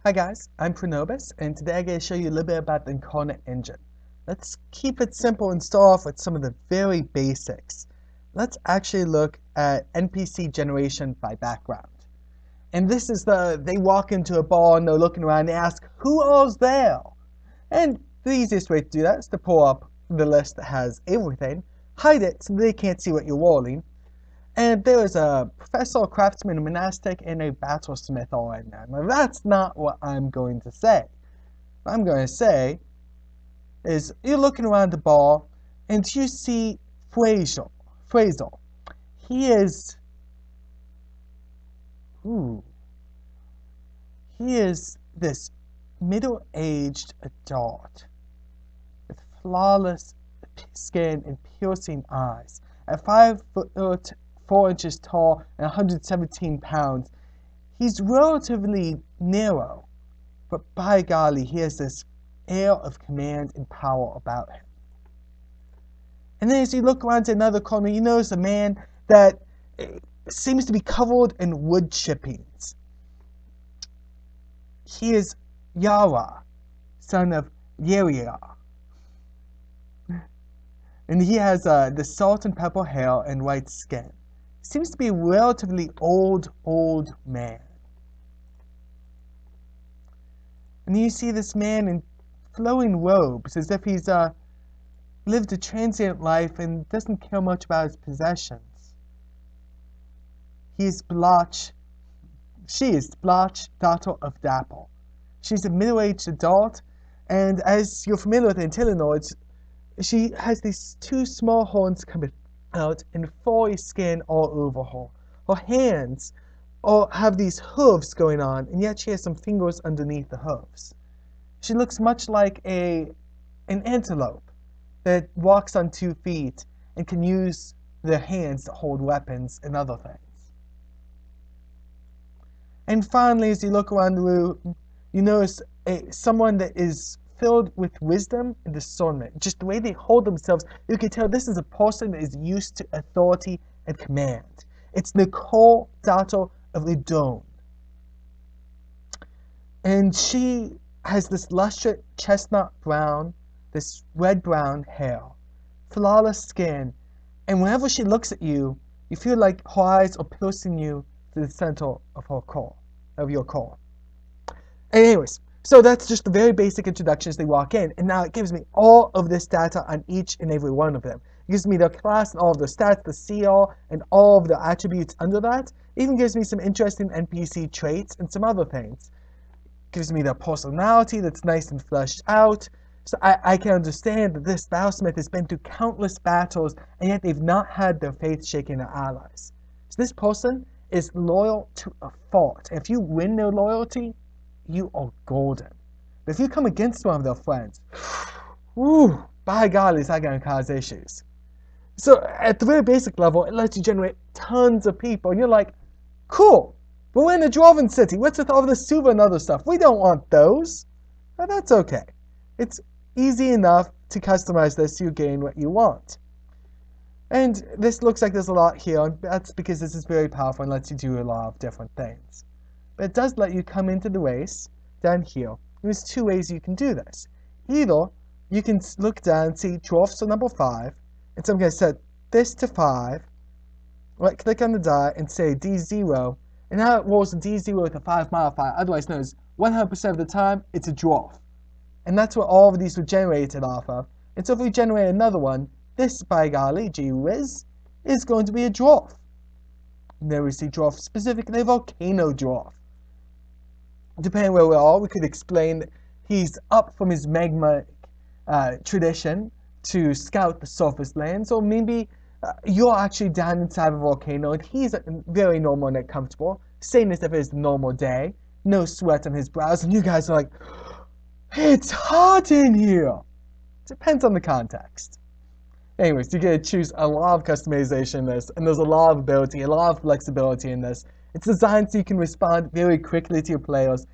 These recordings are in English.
Hi guys, I'm Pranobis, and today I'm going to show you a little bit about the Incarnate engine. Let's keep it simple and start off with some of the very basics. Let's actually look at NPC generation by background. And this is they walk into a bar and they're looking around and they ask, who all's there? And the easiest way to do that is to pull up the list that has everything, hide it so they can't see what you're rolling, and there is a professor, a craftsman, a monastic, and a battlesmith all in there. Now that's not what I'm going to say. What I'm going to say is you're looking around the bar and you see Fraser. He is he is this middle-aged adult with flawless skin and piercing eyes. At 5'4" tall and 117 pounds, he's relatively narrow, but by golly, he has this air of command and power about him. And then as you look around to another corner, you notice a man that seems to be covered in wood chippings. He is Yara, son of Yeria. And he has the salt and pepper hair and white skin. He seems to be a relatively old man. And you see this man in flowing robes, as if he's lived a transient life and doesn't care much about his possessions. She is Blanche, daughter of Dapple. She's a middle-aged adult, and as you're familiar with Antillinoids, she has these two small horns coming out and furry skin all over her. Her hands have these hooves going on, and yet she has some fingers underneath the hooves. She looks much like an antelope that walks on 2 feet and can use their hands to hold weapons and other things. And finally, as you look around the room, you notice someone that is filled with wisdom and discernment. Just the way they hold themselves, you can tell this is a person that is used to authority and command. It's Nicole, daughter of Udon. And she has this lustrous chestnut brown, this red-brown hair, flawless skin, and whenever she looks at you, you feel like her eyes are piercing you to the center of your core. Anyways, so that's just the very basic introduction as they walk in, and now it gives me all of this data on each and every one of them. It gives me their class and all of their stats, the CR, and all of the attributes under that. It even gives me some interesting NPC traits and some other things. It gives me their personality that's nice and fleshed out, so I can understand that this battlesmith has been through countless battles, and yet they've not had their faith shaken their allies. So this person is loyal to a fault. If you win their loyalty, you are golden. But if you come against one of their friends, by golly, is that going to cause issues. So at the very basic level, it lets you generate tons of people, and you're like, cool, but we're in a dwarven city. What's with all the Suva and other stuff? We don't want those. But that's okay. It's easy enough to customize this so you gain what you want. And this looks like there's a lot here, and that's because this is very powerful and lets you do a lot of different things. But it does let you come into the race down here. There's 2 ways you can do this. Either you can look down and see dwarfs are number 5, and so I'm going to set this to 5, right click on the die and say D0, and now it rolls a D0 with a 5 modifier, otherwise known as 100% of the time it's a dwarf. And that's what all of these were generated off of. And so if we generate another one, this, by golly, gee whiz, is going to be a dwarf. And then we see dwarf specifically, volcano dwarf. Depending where we are, we could explain that he's up from his magma tradition to scout the surface lands, or maybe you're actually down inside a volcano and he's very normal and comfortable, same as if it's a normal day, no sweat on his brows, and you guys are like, it's hot in here. Depends on the context. Anyways, you get to choose a lot of customization in this, and there's a lot of ability, a lot of flexibility in this. It's designed so you can respond very quickly to your players,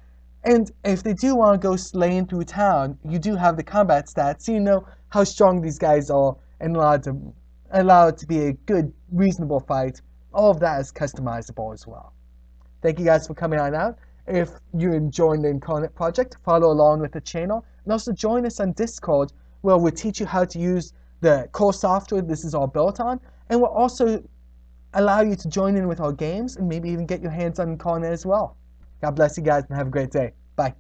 and if they do want to go slaying through town, you do have the combat stats, so you know how strong these guys are and allow it to be a good, reasonable fight. All of that is customizable as well. Thank you guys for coming on out, if you're enjoying the Incarnate project, follow along with the channel, and also join us on Discord, where we'll teach you how to use the core software this is all built on, and we'll also allow you to join in with our games and maybe even get your hands on Incarnate as well. God bless you guys and have a great day. Bye.